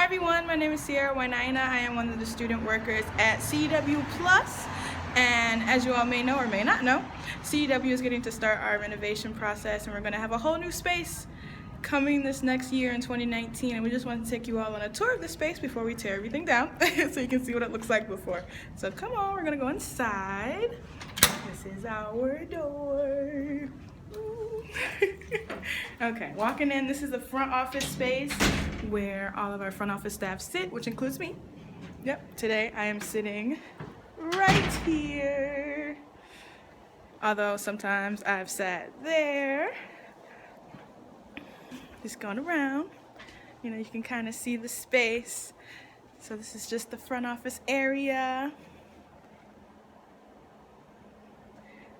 everyone, my name is Seaira Wainaina. I am one of the student workers at CEW Plus, and as you all may know or may not know, CEW is getting to start our renovation process, and we're going to have a whole new space coming this next year in 2019, and we just want to take you all on a tour of the space before we tear everything down so you can see what it looks like before. So come on, we're going to go inside. This is our door. Okay, walking in, this is the front office space where all of our front office staff sit, which includes me. Yep, today I am sitting right here. Although sometimes I've sat there. Just going around. You know, you can kind of see the space. So this is just the front office area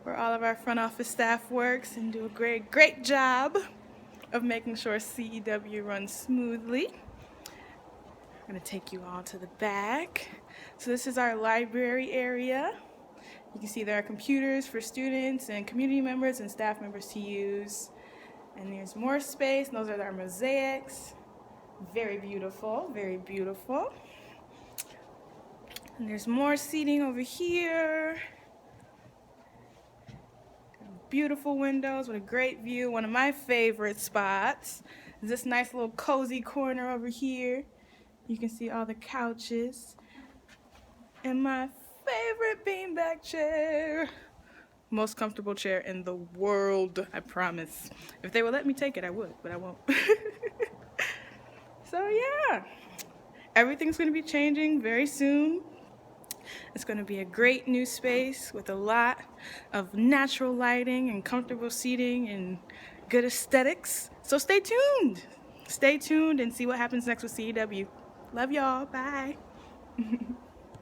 where all of our front office staff works and do a great job of making sure CEW runs smoothly. I'm going to take you all to the back. So this is our library area. You can see there are computers for students and community members and staff members to use. And there's more space, and those are our mosaics. Very beautiful, very beautiful. And there's more seating over here. Beautiful windows with a great view. One of my favorite spots is this nice little cozy corner over here. You can see all the couches. And my favorite beanbag chair. Most comfortable chair in the world, I promise. If they would let me take it, I would, but I won't. So yeah, everything's going to be changing very soon. It's going to be a great new space with a lot of natural lighting and comfortable seating and good aesthetics. So stay tuned. Stay tuned and see what happens next with CEW. Love y'all. Bye.